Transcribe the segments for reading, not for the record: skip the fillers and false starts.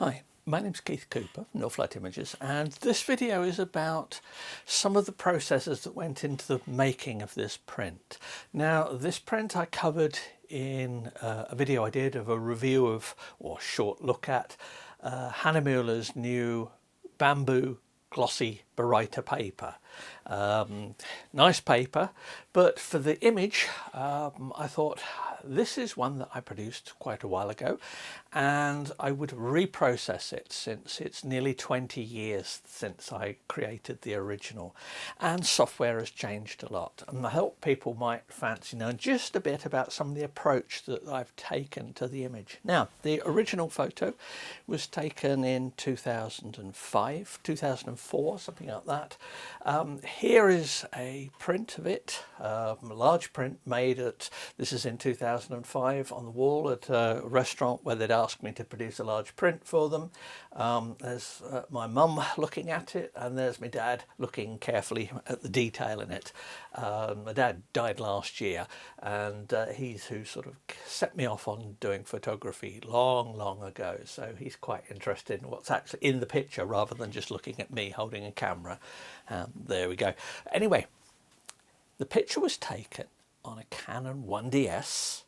Hi, my name's Keith Cooper from Northlight Images, and this video is about some of the processes that went into the making of this print. Now, this print I covered in a video I did of a review of, or short look at, Hahnemühle's new Bamboo Glossy Baryta paper. Nice paper, but for the image I thought this is one that I produced quite a while ago and I would reprocess it since it's nearly 20 years since I created the original and software has changed a lot, and I hope people might fancy knowing just a bit about some of the approach that I've taken to the image. Now, the original photo was taken in 2005, 2004, something like that. Here is a print of it, a large print made at, this is in 2005, on the wall at a restaurant where they'd asked me to produce a large print for them. There's my mum looking at it, and there's my dad looking carefully at the detail in it. My dad died last year, and he's who sort of set me off on doing photography long ago, so he's quite interested in what's actually in the picture rather than just looking at me holding a camera. There we go. Anyway, the picture was taken on a Canon 1DS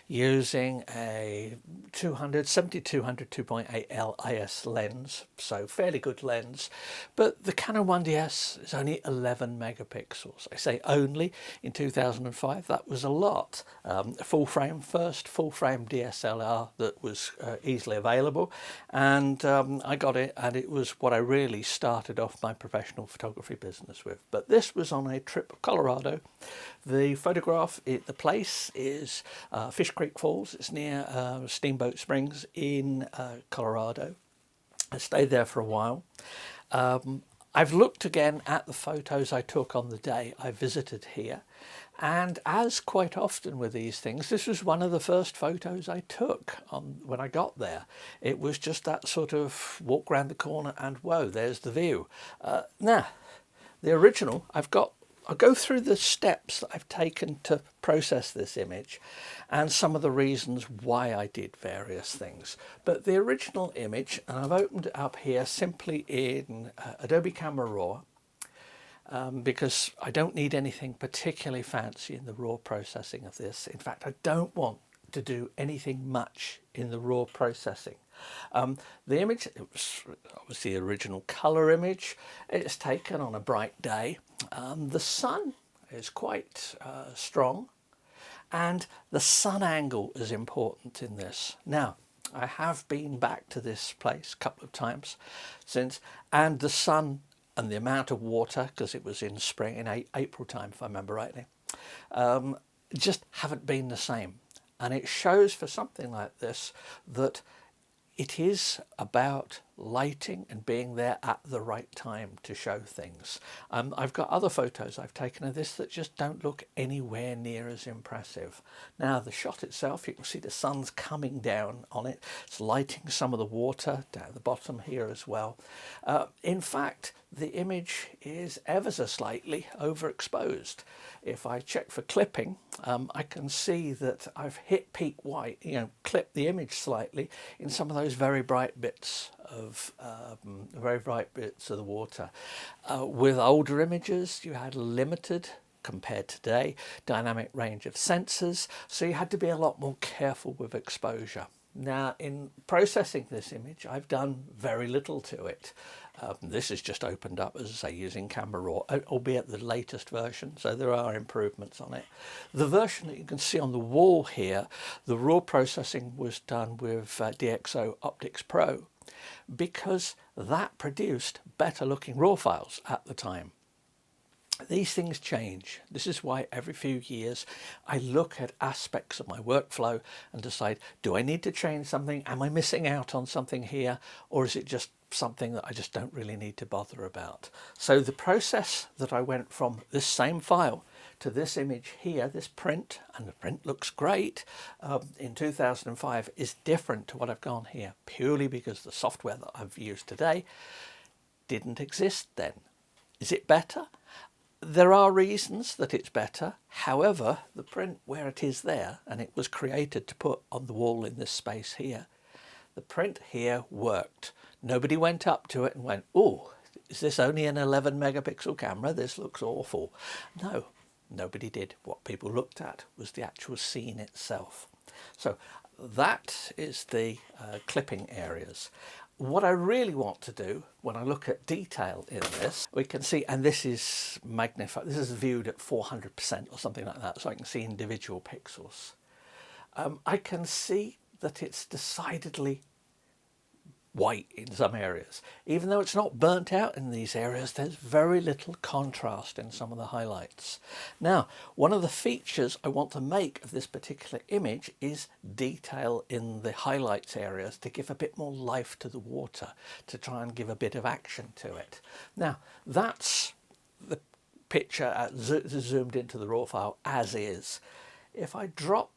using a 7200 2.8L IS lens, so fairly good lens, but the Canon 1DS is only 11 megapixels. I say only. In 2005 that was a lot. Full frame, first full frame DSLR that was easily available, and I got it, and it was what I really started off my professional photography business with. But this was on a trip to Colorado. The photograph, the place is Fish Creek Falls. It's near Steamboat Springs in Colorado. I stayed there for a while. I've looked again at the photos I took on the day I visited here, and as quite often with these things, this was one of the first photos I took when I got there. It was just that sort of walk around the corner and whoa, there's the view. Now, the original, I'll go through the steps that I've taken to process this image and some of the reasons why I did various things. But the original image, and I've opened it up here simply in Adobe Camera Raw, because I don't need anything particularly fancy in the raw processing of this. In fact, I don't want to do anything much in the raw processing. The image, it was obviously the original color image. It's taken on a bright day. The sun is quite strong, and the sun angle is important in this. Now, I have been back to this place a couple of times since, and the sun and the amount of water, because it was in spring, in April time if I remember rightly, just haven't been the same. And it shows for something like this that it is about lighting and being there at the right time to show things. I've got other photos I've taken of this that just don't look anywhere near as impressive. Now, the shot itself, you can see the sun's coming down on it. It's lighting some of the water down the bottom here as well. In fact, the image is ever so slightly overexposed. If I check for clipping, I can see that I've hit peak white, clipped the image slightly in some of those very bright bits of the water. With older images, you had limited, compared to today, dynamic range of sensors, so you had to be a lot more careful with exposure. Now, in processing this image, I've done very little to it. This is just opened up, as I say, using Camera Raw, albeit the latest version, so there are improvements on it. The version that you can see on the wall here, the raw processing was done with DxO Optics Pro, because that produced better looking raw files at the time. These things change. This is why every few years I look at aspects of my workflow and decide, do I need to change something? Am I missing out on something here? Or is it just something that I just don't really need to bother about? So the process that I went from this same file to this image here, this print, and the print looks great, in 2005 is different to what I've gone here, purely because the software that I've used today didn't exist then. Is it better? There are reasons that it's better. However, the print where it is there, and it was created to put on the wall in this space here, The print here worked. Nobody went up to it and went, oh, is this only an 11 megapixel camera? This looks awful. No, nobody did. What people looked at was the actual scene itself. So that is the clipping areas. What I really want to do when I look at detail in this, we can see, and this is magnified, this is viewed at 400% or something like that, so I can see individual pixels. I can see that it's decidedly white in some areas. Even though it's not burnt out in these areas, there's very little contrast in some of the highlights. Now, one of the features I want to make of this particular image is detail in the highlights areas to give a bit more life to the water, to try and give a bit of action to it. Now, that's the picture zoomed into the raw file as is. If I drop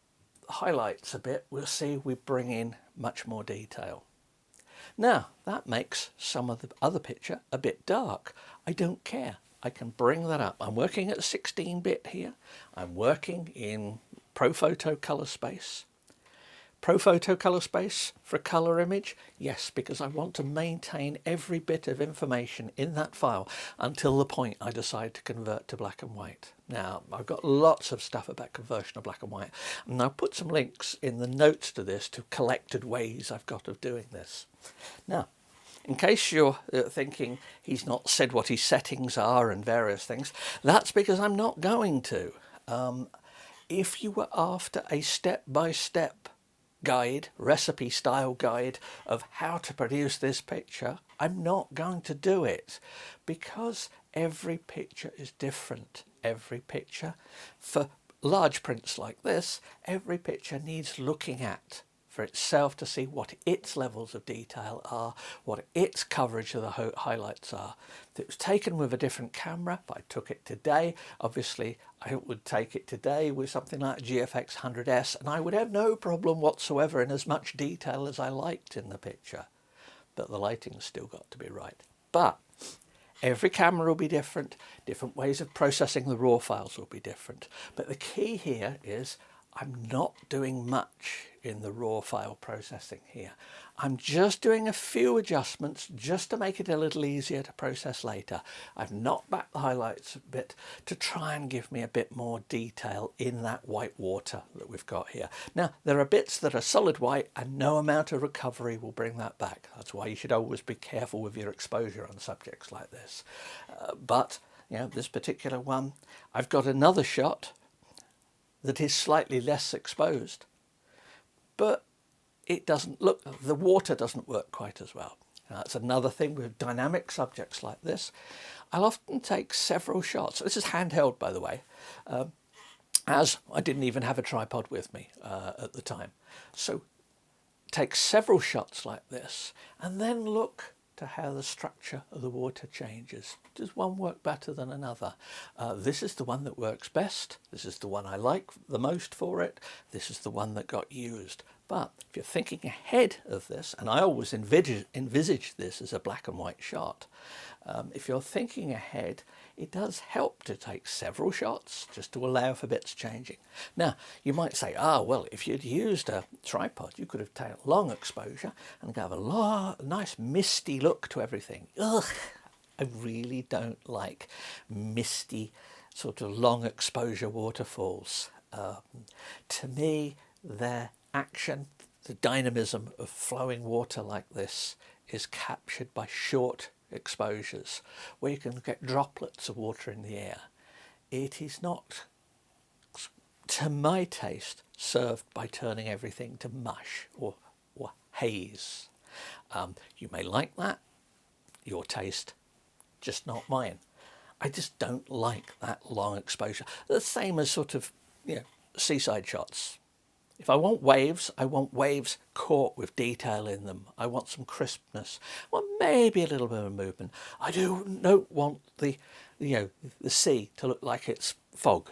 the highlights a bit, we'll see we bring in much more detail. Now, that makes some of the other picture a bit dark. I don't care. I can bring that up. I'm working at 16-bit here. I'm working in ProPhoto color space. ProPhoto color space for a color image? Yes, because I want to maintain every bit of information in that file until the point I decide to convert to black and white. Now, I've got lots of stuff about conversion of black and white, and I'll put some links in the notes to this to collected ways I've got of doing this. Now, in case you're thinking he's not said what his settings are and various things, that's because I'm not going to. If you were after a step-by-step guide, recipe style guide of how to produce this picture, I'm not going to do it because every picture is different. Every picture, for large prints like this, every picture needs looking at for itself to see what its levels of detail are, what its coverage of the highlights are. If it was taken with a different camera, if I took it today, obviously I would take it today with something like a GFX 100S and I would have no problem whatsoever in as much detail as I liked in the picture. But the lighting's still got to be right. But every camera will be different, different ways of processing the raw files will be different. But the key here is I'm not doing much in the raw file processing here. I'm just doing a few adjustments just to make it a little easier to process later. I've knocked back the highlights a bit to try and give me a bit more detail in that white water that we've got here. Now, there are bits that are solid white and no amount of recovery will bring that back. That's why you should always be careful with your exposure on subjects like this. But, you know, this particular one, I've got another shot that is slightly less exposed, but it doesn't look, the water doesn't work quite as well. That's another thing with dynamic subjects like this. I'll often take several shots. This is handheld, by the way, as I didn't even have a tripod with me at the time. So take several shots like this and then look to how the structure of the water changes. Does one work better than another? This is the one that works best. This is the one I like the most for it. This is the one that got used. But if you're thinking ahead of this, and I always envisage this as a black and white shot, if you're thinking ahead, it does help to take several shots just to allow for bits changing. Now, you might say, well, if you'd used a tripod, you could have taken long exposure and have a nice misty look to everything. Ugh, I really don't like misty sort of long exposure waterfalls. To me, their action, the dynamism of flowing water like this is captured by short exposures where you can get droplets of water in the air. It is not, to my taste, served by turning everything to mush or haze. You may like that, your taste, just not mine. I just don't like that long exposure. The same as sort of, seaside shots. If I want waves caught with detail in them. I want some crispness. Well, maybe a little bit of movement. I don't want the sea to look like it's fog.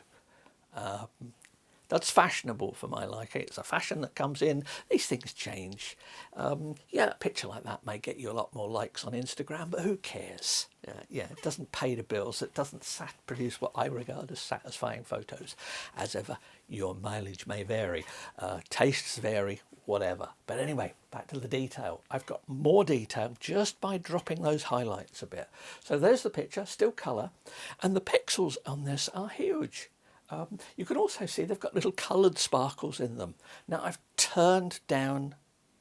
That's fashionable for my liking. It's a fashion that comes in. These things change. Yeah, a picture like that may get you a lot more likes on Instagram, but who cares? Yeah, it doesn't pay the bills. It doesn't produce what I regard as satisfying photos. As ever, your mileage may vary. Tastes vary, whatever. But anyway, back to the detail. I've got more detail just by dropping those highlights a bit. So there's the picture, still colour, and the pixels on this are huge. You can also see they've got little coloured sparkles in them. Now I've turned down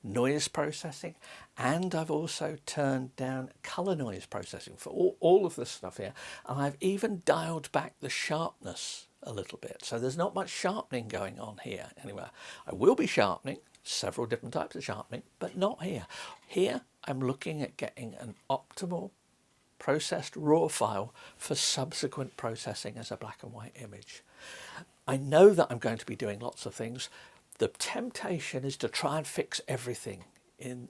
noise processing, and I've also turned down colour noise processing for all of this stuff here, and I've even dialed back the sharpness a little bit. So there's not much sharpening going on here anywhere. I will be sharpening, several different types of sharpening, but not here. Here I'm looking at getting an optimal processed raw file for subsequent processing as a black and white image. I know that I'm going to be doing lots of things. The temptation is to try and fix everything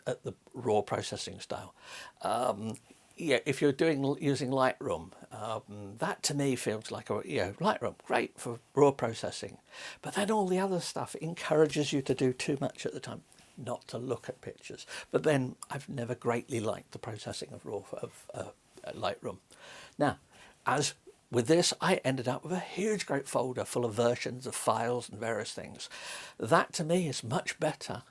at the raw processing style. Yeah, if you're using Lightroom, that to me feels like Lightroom, great for raw processing, but then all the other stuff encourages you to do too much at the time, not to look at pictures. But then I've never greatly liked the processing of Lightroom. Now, as with this, I ended up with a huge great folder full of versions of files and various things. That to me is much better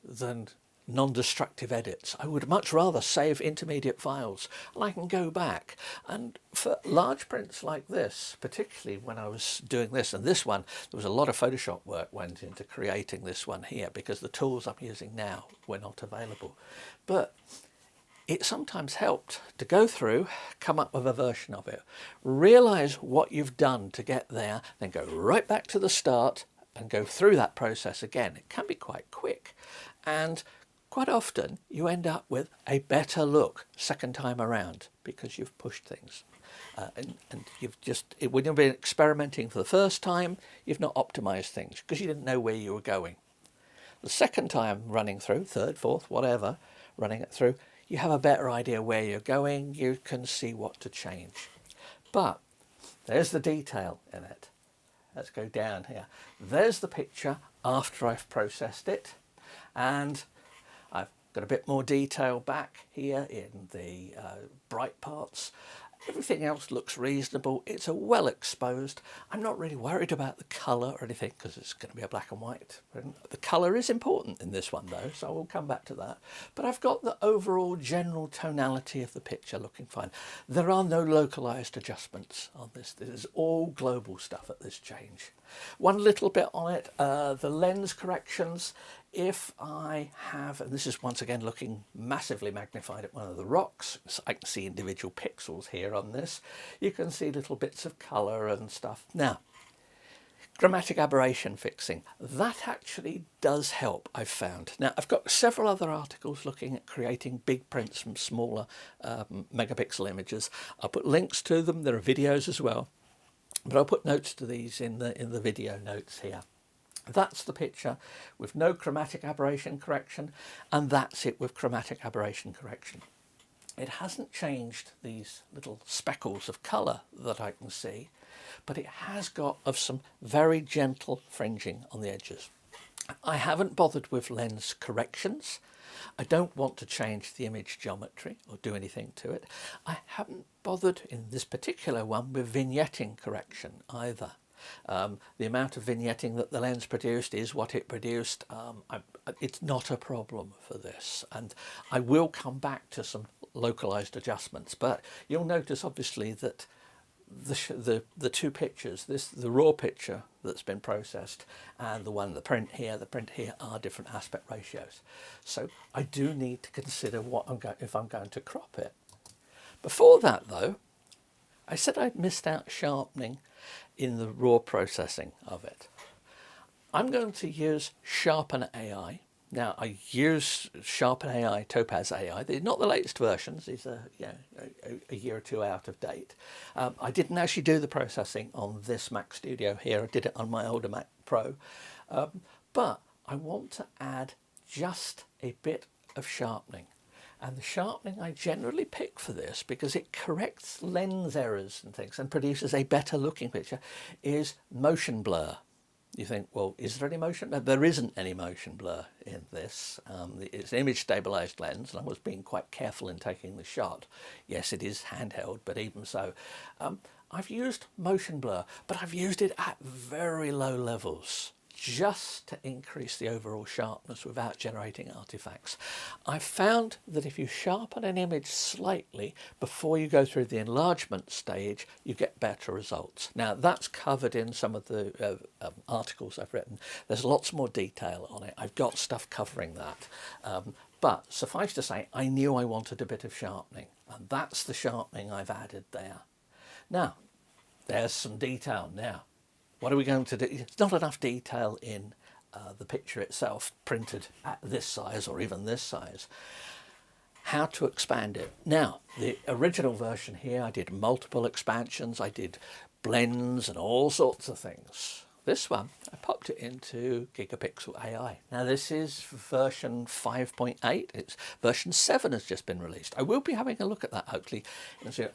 than non-destructive edits. I would much rather save intermediate files, and I can go back. And for large prints like this, particularly when I was doing this and this one, there was a lot of Photoshop work went into creating this one here because the tools I'm using now were not available. But it sometimes helped to go through, come up with a version of it, realise what you've done to get there, then go right back to the start and go through that process again. It can be quite quick, and quite often you end up with a better look second time around because you've pushed things. And you've when you've been experimenting for the first time, you've not optimised things because you didn't know where you were going. The second time running through, third, fourth, whatever, running it through, you have a better idea where you're going, you can see what to change. But there's the detail in it. Let's go down here. There's the picture after I've processed it, and I've got a bit more detail back here in the bright parts. Everything else looks reasonable. It's a well exposed. I'm not really worried about the colour or anything because it's going to be a black and white print. The colour is important in this one though, so I will come back to that. But I've got the overall general tonality of the picture looking fine. There are no localised adjustments on this. This is all global stuff at this change. One little bit on it, the lens corrections. If I have, and this is once again looking massively magnified at one of the rocks, so I can see individual pixels here on this. You can see little bits of colour and stuff. Now, chromatic aberration fixing, that actually does help, I've found. Now, I've got several other articles looking at creating big prints from smaller megapixel images. I'll put links to them. There are videos as well, but I'll put notes to these in the video notes here. That's the picture with no chromatic aberration correction, and that's it with chromatic aberration correction. It hasn't changed these little speckles of colour that I can see, but it has got of some very gentle fringing on the edges. I haven't bothered with lens corrections. I don't want to change the image geometry or do anything to it. I haven't bothered in this particular one with vignetting correction either. The amount of vignetting that the lens produced is what it produced. It's not a problem for this, and I will come back to some localized adjustments, but you'll notice obviously that the two pictures, the raw picture that's been processed and the print here are different aspect ratios. So I do need to consider if I'm going to crop it. Before that though, I said I'd missed out sharpening in the raw processing of it. I'm going to use Sharpen AI. Now I use Sharpen AI, Topaz AI. They're not the latest versions. These are a year or two out of date. I didn't actually do the processing on this Mac Studio here. I did it on my older Mac Pro. But I want to add just a bit of sharpening. And the sharpening I generally pick for this, because it corrects lens errors and things and produces a better looking picture, is motion blur. You think, well, is there any motion? No, there isn't any motion blur in this. It's an image stabilized lens, and I was being quite careful in taking the shot. Yes, it is handheld, but even so, I've used motion blur, but I've used it at very low levels, just to increase the overall sharpness without generating artifacts. I've found that if you sharpen an image slightly before you go through the enlargement stage, you get better results. Now, that's covered in some of the articles I've written. There's lots more detail on it. I've got stuff covering that. But suffice to say, I knew I wanted a bit of sharpening, and that's the sharpening I've added there. Now, there's some detail now. What are we going to do? It's not enough detail in the picture itself, printed at this size or even this size. How to expand it. Now, the original version here, I did multiple expansions. I did blends and all sorts of things. This one, I popped it into Gigapixel AI. Now, this is version 5.8. It's version 7 has just been released. I will be having a look at that, hopefully,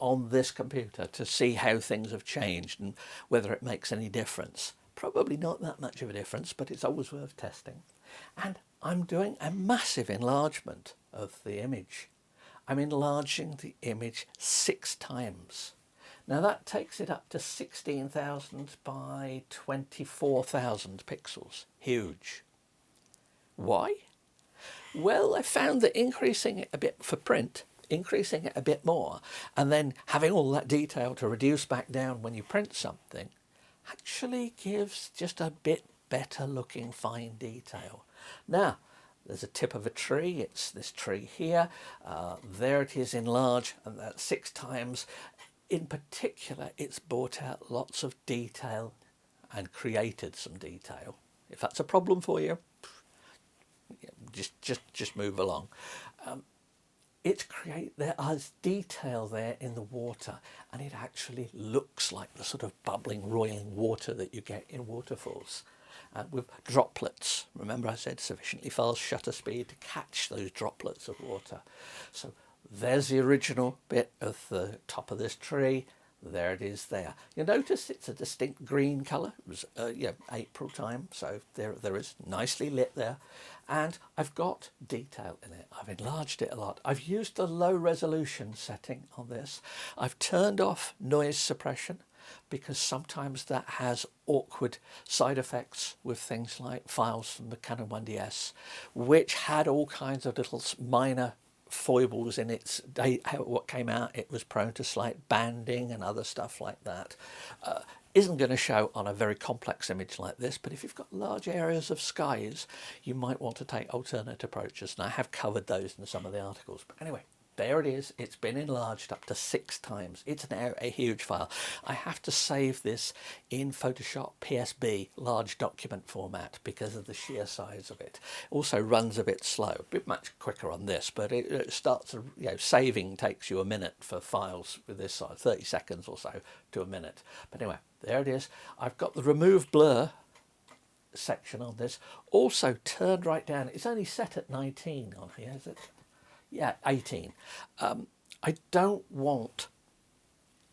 on this computer to see how things have changed and whether it makes any difference. Probably not that much of a difference, but it's always worth testing. And I'm doing a massive enlargement of the image. I'm enlarging the image 6 times. Now that takes it up to 16,000 by 24,000 pixels. Huge. Why? Well, I found that increasing it a bit for print, increasing it a bit more, and then having all that detail to reduce back down when you print something, actually gives just a bit better looking fine detail. Now, there's a tip of a tree. It's this tree here. There it is enlarged, and that's 6 times. In particular, it's brought out lots of detail and created some detail. If that's a problem for you, just move along. There's detail there in the water, and it actually looks like the sort of bubbling, roiling water that you get in waterfalls. With droplets. Remember I said sufficiently fast shutter speed to catch those droplets of water. So there's the original bit of the top of this tree. There it is there. You notice it's a distinct green colour. It was April time, so there is nicely lit there. And I've got detail in it. I've enlarged it a lot. I've used the low resolution setting on this. I've turned off noise suppression, because sometimes that has awkward side effects with things like files from the Canon 1DS, which had all kinds of little minor foibles in its what came out. It was prone to slight banding and other stuff like that. Isn't going to show on a very complex image like this, but if you've got large areas of skies, you might want to take alternate approaches, and I have covered those in some of the articles. But anyway, there it is. It's been enlarged up to 6 times. It's now a huge file. I have to save this in Photoshop PSB, large document format, because of the sheer size of it. Also runs a bit slow, a bit much quicker on this, but it starts, saving takes you a minute for files with this size, 30 seconds or so to a minute. But anyway, there it is. I've got the remove blur section on this, also turned right down. It's only set at 19 on here, is it? Yeah, 18. I don't want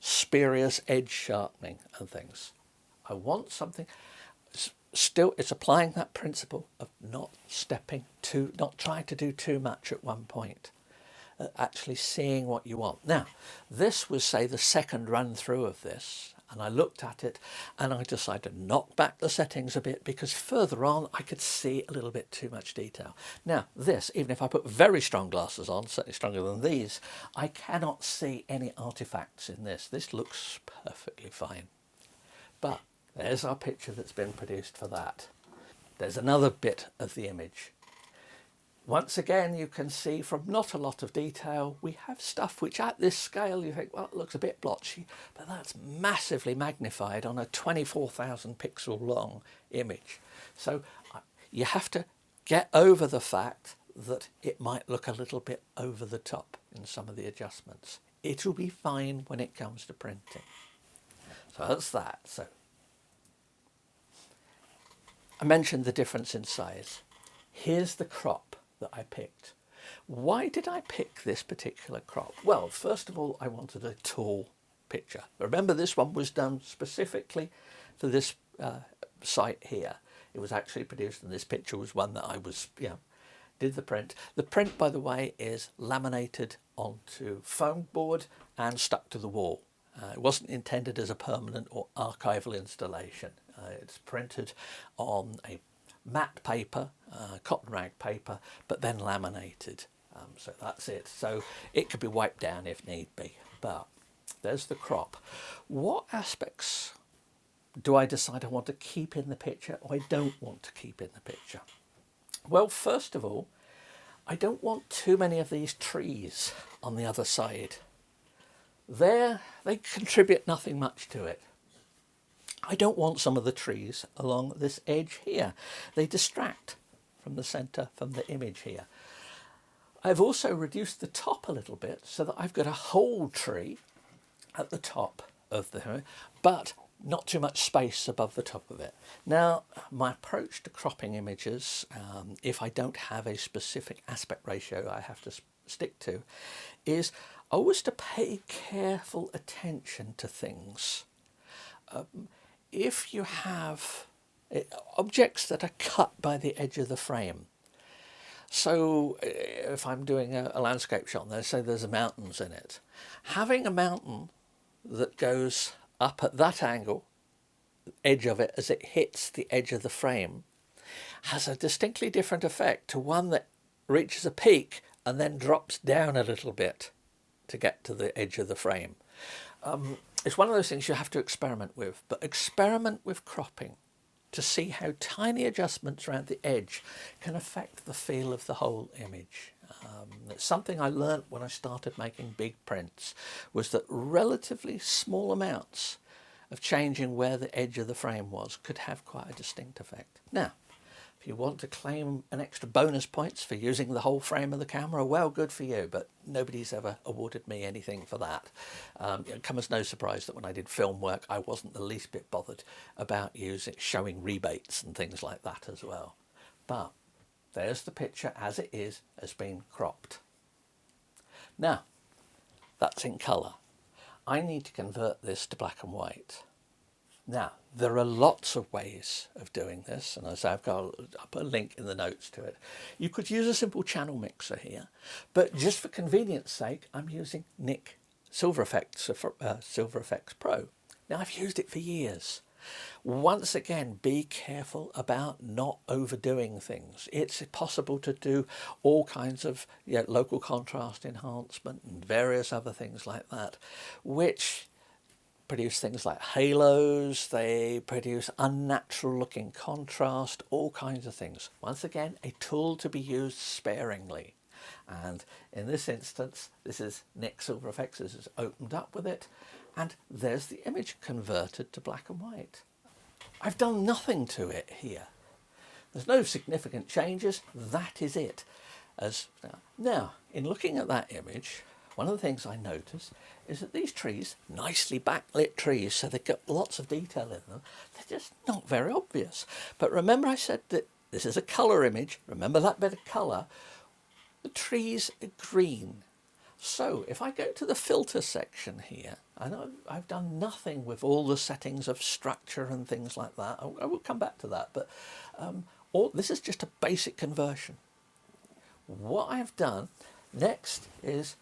spurious edge sharpening and things. I want something, still it's applying that principle of not trying to do too much at one point. Actually seeing what you want. Now, this was, say, the second run through of this, and I looked at it and I decided to knock back the settings a bit, because further on I could see a little bit too much detail. Now this, even if I put very strong glasses on, certainly stronger than these, I cannot see any artifacts in this. This looks perfectly fine. But there's our picture that's been produced for that. There's another bit of the image. Once again, you can see from not a lot of detail, we have stuff which at this scale you think, well, it looks a bit blotchy, but that's massively magnified on a 24,000 pixel long image. So you have to get over the fact that it might look a little bit over the top in some of the adjustments. It'll be fine when it comes to printing. So that's that. So I mentioned the difference in size. Here's the crop that I picked. Why did I pick this particular crop? Well, first of all, I wanted a tall picture. Remember, this one was done specifically for this site here. It was actually produced, and this picture was one that I was, did the print. The print, by the way, is laminated onto foam board and stuck to the wall. It wasn't intended as a permanent or archival installation. It's printed on a matte paper, cotton rag paper, but then laminated. So that's it. So it could be wiped down if need be. But there's the crop. What aspects do I decide I want to keep in the picture or I don't want to keep in the picture? Well, first of all, I don't want too many of these trees on the other side. They contribute nothing much to it. I don't want some of the trees along this edge here. They distract from the centre, from the image here. I've also reduced the top a little bit so that I've got a whole tree at the top of the, but not too much space above the top of it. Now, my approach to cropping images, if I don't have a specific aspect ratio I have to stick to, is always to pay careful attention to things. If you have objects that are cut by the edge of the frame, so if I'm doing a landscape shot, let's say there's mountains in it, having a mountain that goes up at that angle, edge of it, as it hits the edge of the frame, has a distinctly different effect to one that reaches a peak and then drops down a little bit to get to the edge of the frame. It's one of those things you have to experiment with, but experiment with cropping to see how tiny adjustments around the edge can affect the feel of the whole image. It's something I learnt when I started making big prints, was that relatively small amounts of changing where the edge of the frame was could have quite a distinct effect. Now, if you want to claim an extra bonus points for using the whole frame of the camera, well, good for you, but nobody's ever awarded me anything for that. It comes as no surprise that when I did film work, I wasn't the least bit bothered about showing rebates and things like that as well. But there's the picture as it is, has been cropped. Now, that's in colour. I need to convert this to black and white. Now, there are lots of ways of doing this, and as I'll put a link in the notes to it. You could use a simple channel mixer here, but just for convenience sake, I'm using Nik Silver Effects Pro. Now, I've used it for years. Once again, be careful about not overdoing things. It's possible to do all kinds of local contrast enhancement and various other things like that, which produce things like halos, they produce unnatural looking contrast, all kinds of things. Once again, a tool to be used sparingly. And in this instance, this is Nik Silver Effects has opened up with it, and there's the image converted to black and white. I've done nothing to it here. There's no significant changes, that is it. Now, in looking at that image, one of the things I notice is that these trees, nicely backlit trees, so they've got lots of detail in them, they're just not very obvious. But remember I said that this is a colour image, remember that bit of colour? The trees are green. So if I go to the filter section here, I know I've done nothing with all the settings of structure and things like that. I will come back to that, but this is just a basic conversion. What I've done next is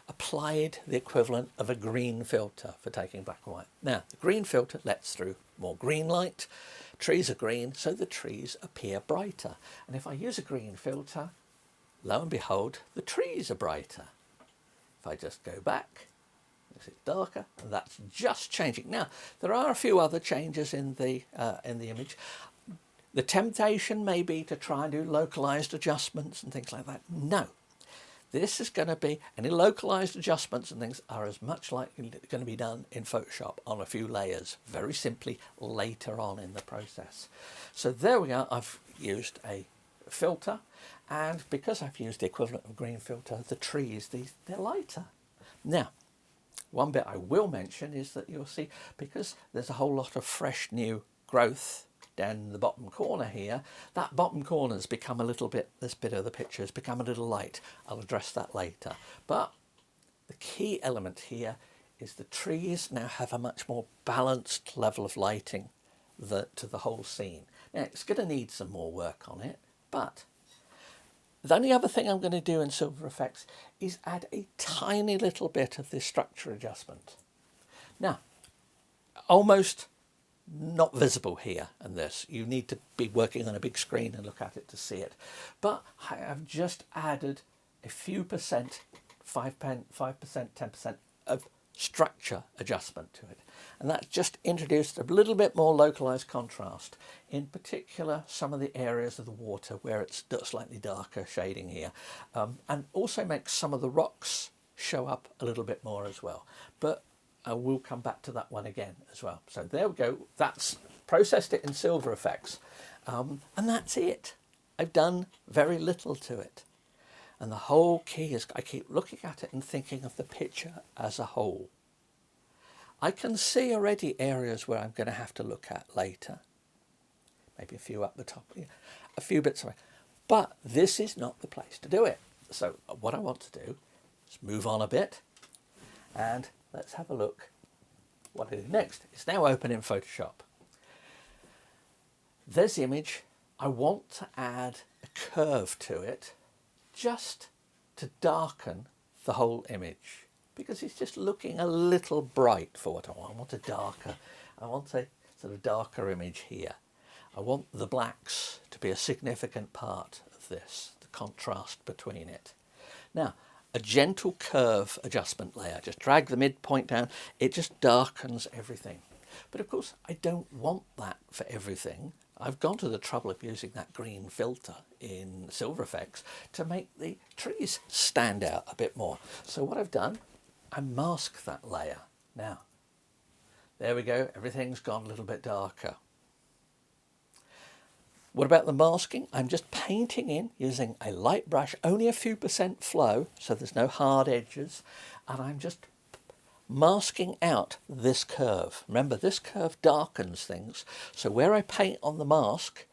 applied the equivalent of a green filter for taking black and white. Now, the green filter lets through more green light. Trees are green, so the trees appear brighter. And if I use a green filter, lo and behold, the trees are brighter. If I just go back, it's darker, and that's just changing. Now, there are a few other changes in the image. The temptation may be to try and do localized adjustments and things like that. No. This is going to be, any localized adjustments and things are as much likely going to be done in Photoshop on a few layers, very simply later on in the process. So there we are, I've used a filter, and because I've used the equivalent of green filter, the trees, they're lighter. Now, one bit I will mention is that you'll see, because there's a whole lot of fresh new growth down in the bottom corner here, that bottom corner has become a little bit, this bit of the picture has become a little light. I'll address that later. But the key element here is the trees now have a much more balanced level of lighting to the whole scene. Now, it's going to need some more work on it, but the only other thing I'm going to do in Silver Effects is add a tiny little bit of this structure adjustment. Now, almost not visible here in this. You need to be working on a big screen and look at it to see it. But I have just added a few percent, 5%, 10% of structure adjustment to it. And that's just introduced a little bit more localized contrast. In particular, some of the areas of the water where it's slightly darker shading here. And also makes some of the rocks show up a little bit more as well. But I will come back to that one again as well. So there we go. That's processed it in Silver Effects. And that's it. I've done very little to it. And the whole key is I keep looking at it and thinking of the picture as a whole. I can see already areas where I'm going to have to look at later. Maybe a few up the top, a few bits away. But this is not the place to do it. So what I want to do is move on a bit and let's have a look what I do next. It's now open in Photoshop. There's the image. I want to add a curve to it just to darken the whole image because it's just looking a little bright for what I want. I want I want a sort of darker image here. I want the blacks to be a significant part of this, the contrast between it. Now, a gentle curve adjustment layer, just drag the midpoint down, it just darkens everything. But of course, I don't want that for everything. I've gone to the trouble of using that green filter in Silver Effects to make the trees stand out a bit more. So what I've done, I mask that layer. Now, there we go, everything's gone a little bit darker. What about the masking? I'm just painting in using a light brush, only a few percent flow, so there's no hard edges, and I'm just masking out this curve. Remember, this curve darkens things, so where I paint on the mask,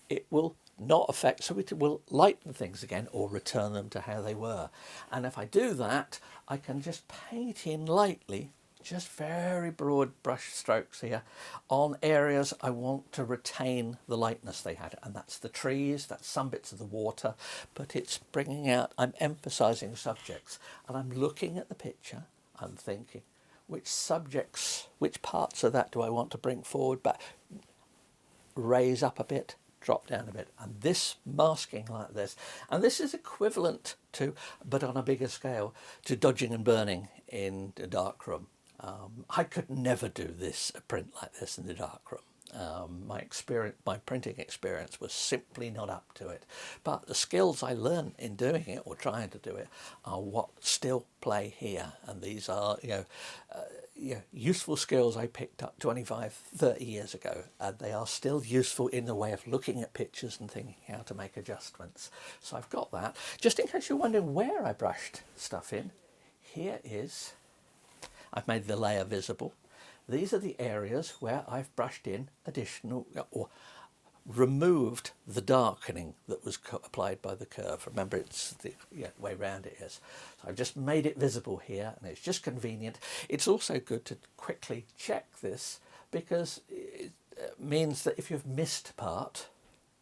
it will not affect, so it will lighten things again or return them to how they were. And if I do that, I can just paint in lightly, just very broad brush strokes here on areas I want to retain the lightness they had. And that's the trees, that's some bits of the water, but it's bringing out, I'm emphasizing subjects, and I'm looking at the picture, I'm thinking, which subjects, which parts of that do I want to bring forward, but raise up a bit, drop down a bit. And this masking like this, and this is equivalent to, but on a bigger scale, to dodging and burning in the darkroom. I could never do this, a print like this in the darkroom. My printing experience was simply not up to it. But the skills I learned in doing it or trying to do it are what still play here. And these are, useful skills I picked up 25, 30 years ago. And they are still useful in the way of looking at pictures and thinking how to make adjustments. So I've got that. Just in case you're wondering where I brushed stuff in, here is, I've made the layer visible. These are the areas where I've brushed in additional or removed the darkening that was applied by the curve. Remember, it's the way round it is. So I've just made it visible here, and it's just convenient. It's also good to quickly check this because it means that if you've missed a part,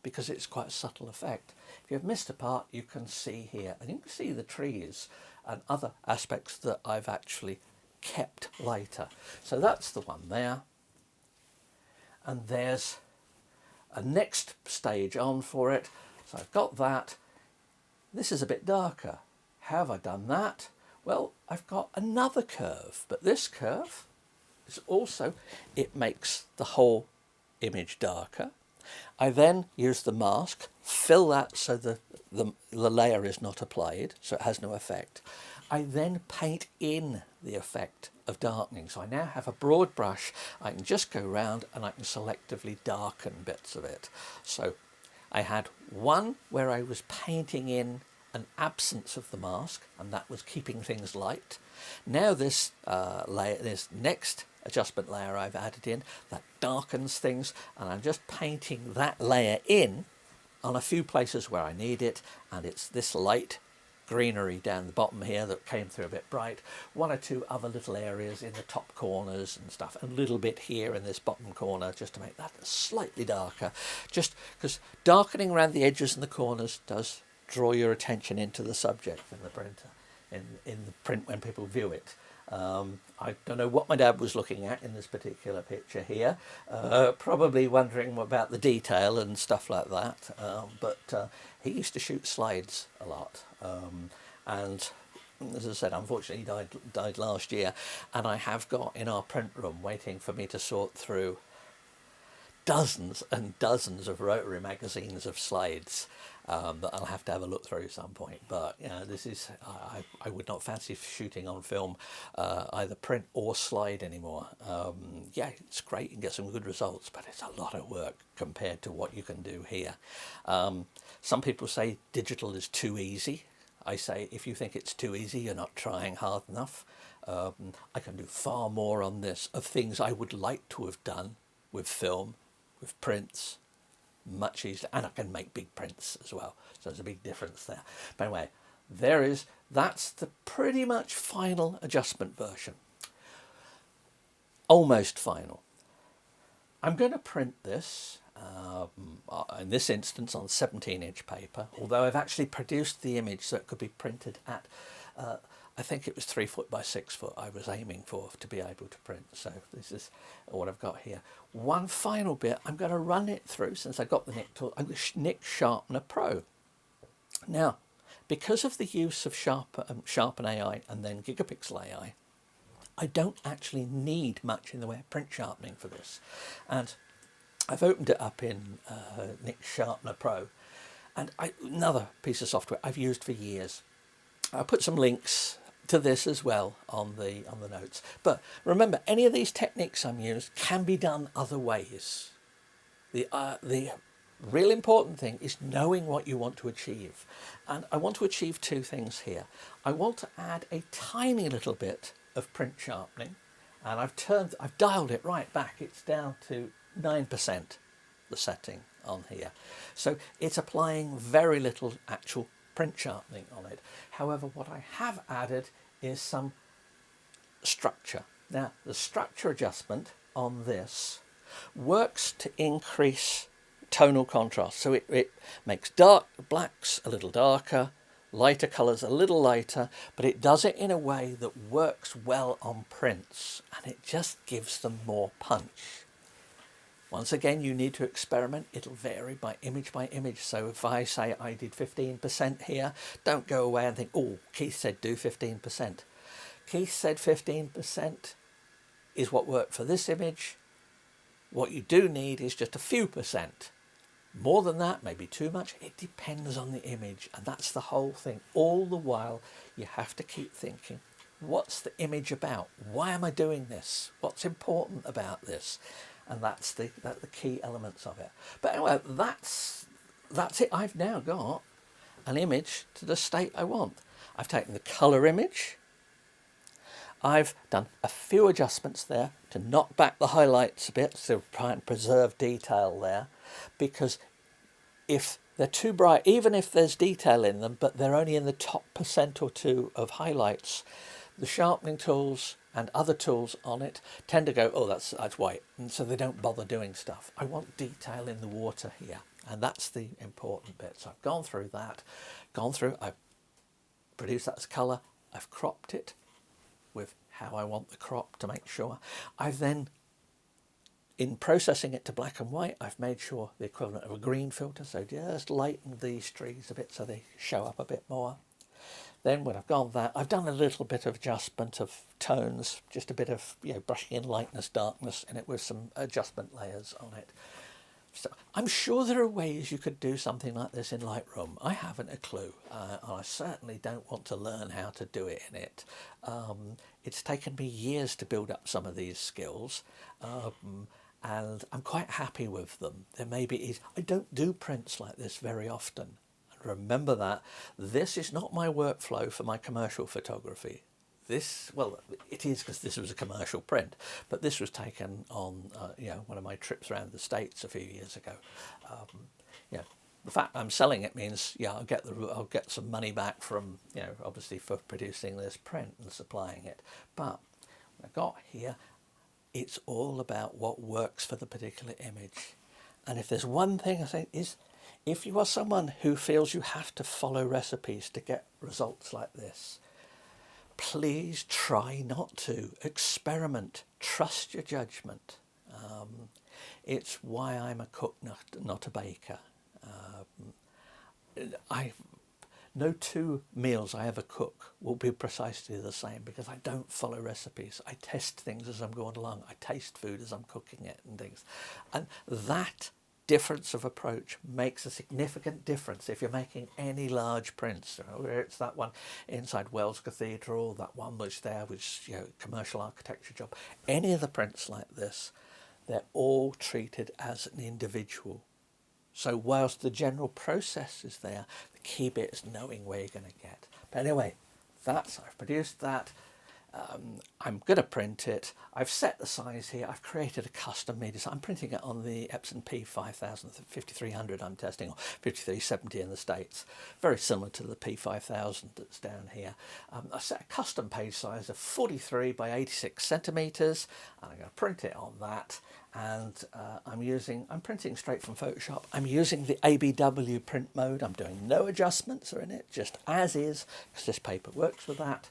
because it's quite a subtle effect, if you've missed a part, you can see here, and you can see the trees and other aspects that I've actually kept lighter. So that's the one there, and there's a next stage on for it. So I've got that. This is a bit darker. How have I done that? Well, I've got another curve, but this curve is also, it makes the whole image darker. I then use the mask, fill that so the layer is not applied, so it has no effect. I then paint in the effect of darkening. So I now have a broad brush. I can just go round and I can selectively darken bits of it. So I had one where I was painting in an absence of the mask, and that was keeping things light. Now this layer, this next adjustment layer I've added in, that darkens things, and I'm just painting that layer in on a few places where I need it, and it's this light greenery down the bottom here that came through a bit bright, one or two other little areas in the top corners and stuff, a little bit here in this bottom corner just to make that slightly darker, just because darkening around the edges and the corners does draw your attention into the subject in the printer, in the print when people view it. I don't know what my dad was looking at in this particular picture here, probably wondering about the detail and stuff like that, but he used to shoot slides a lot, and as I said, unfortunately he died last year, and I have got in our print room waiting for me to sort through dozens and dozens of rotary magazines of slides that I'll have to have a look through some point. But you know, this is I would not fancy shooting on film either print or slide anymore. Yeah, it's great, you can get some good results, but it's a lot of work compared to what you can do here. Some people say digital is too easy. I say if you think it's too easy, you're not trying hard enough. I can do far more on this of things I would like to have done with film, with prints, much easier, and I can make big prints as well, so there's a big difference there. But anyway, that's the pretty much final adjustment version, almost final. I'm going to print this in this instance on 17-inch paper, although I've actually produced the image so it could be printed at I think it was 3 foot by 6 foot I was aiming for to be able to print. So this is what I've got here. One final bit, I'm going to run it through, since I got the Nik tool, I'm Nik Sharpener Pro. Now, because of the use of Sharpen AI and then Gigapixel AI, I don't actually need much in the way of print sharpening for this. And I've opened it up in Nik Sharpener Pro, and another piece of software I've used for years. I'll put some links to this as well on the notes. But remember, any of these techniques I'm using can be done other ways. The real important thing is knowing what you want to achieve. And I want to achieve two things here. I want to add a tiny little bit of print sharpening, and I've dialed it right back. It's down to 9%, the setting on here. So it's applying very little actual print sharpening on it. However, what I have added is some structure. Now, the structure adjustment on this works to increase tonal contrast. So it makes dark blacks a little darker, lighter colours a little lighter, but it does it in a way that works well on prints, and it just gives them more punch. Once again, you need to experiment. It'll vary by image. So if I say I did 15% here, don't go away and think, oh, Keith said do 15%. Keith said 15% is what worked for this image. What you do need is just a few percent. More than that, maybe too much. It depends on the image, and that's the whole thing. All the while, you have to keep thinking, what's the image about? Why am I doing this? What's important about this? And that's the key elements of it. But anyway, that's it. I've now got an image to the state I want. I've taken the colour image. I've done a few adjustments there to knock back the highlights a bit, to try and preserve detail there. Because if they're too bright, even if there's detail in them, but they're only in the top % or two of highlights, the sharpening tools and other tools on it tend to go, oh, that's white, and so they don't bother doing stuff. I want detail in the water here, and that's the important bit. So I've gone through that, I've produced that as colour, I've cropped it with how I want the crop to make sure. I've then, in processing it to black and white, I've made sure the equivalent of a green filter, so just lighten these trees a bit so they show up a bit more. Then when I've gone that, I've done a little bit of adjustment of tones, just a bit of, brushing in lightness, darkness in it with some adjustment layers on it. So I'm sure there are ways you could do something like this in Lightroom. I haven't a clue. I certainly don't want to learn how to do it in it. It's taken me years to build up some of these skills, and I'm quite happy with them. I don't do prints like this very often. Remember that this is not my workflow for my commercial photography. Well, it is, because this was a commercial print, but this was taken on one of my trips around the States a few years ago. the fact I'm selling it means, yeah, I'll get some money back from, you know, obviously for producing this print and supplying it. But what I got here, it's all about what works for the particular image. And if there's one thing I say is, if you are someone who feels you have to follow recipes to get results like this, please try not to. Experiment. Trust your judgment. It's why I'm a cook, not a baker. No two meals I ever cook will be precisely the same, because I don't follow recipes. I test things as I'm going along. I taste food as I'm cooking it and things. And that difference of approach makes a significant difference if you're making any large prints. You know, whether it's that one inside Wells Cathedral, that one which there was, you know, commercial architecture job. Any of the prints like this, they're all treated as an individual. So whilst the general process is there, the key bit is knowing where you're going to get. But anyway, I've produced that. I'm going to print it. I've set the size here. I've created a custom made design. I'm printing it on the Epson P5300 I'm testing, or 5370 in the States. Very similar to the P5000 that's down here. I set a custom page size of 43 by 86 centimeters, and I'm going to print it on that. And I'm printing straight from Photoshop. I'm using the ABW print mode. I'm doing no adjustments are in it, just as is, because this paper works with that.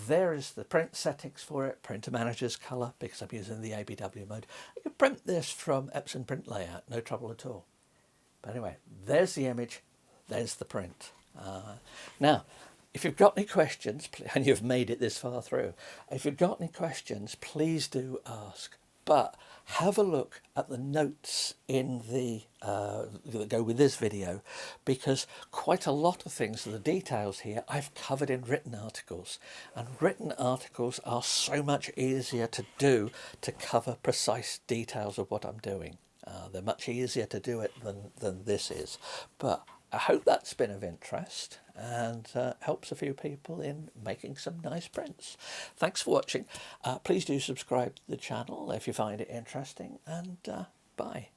There is the print settings for it, printer manager's colour, because I'm using the ABW mode. I could print this from Epson print layout, no trouble at all. But anyway, there's the image, there's the print. Now, if you've got any questions, and you've made it this far through, if you've got any questions, please do ask. But have a look at the notes in that go with this video, because quite a lot of things, the details here, I've covered in written articles, and written articles are so much easier to do, to cover precise details of what I'm doing. They're much easier to do it than this is. But I hope that's been of interest and helps a few people in making some nice prints. Thanks for watching. Please do subscribe to the channel if you find it interesting, and bye.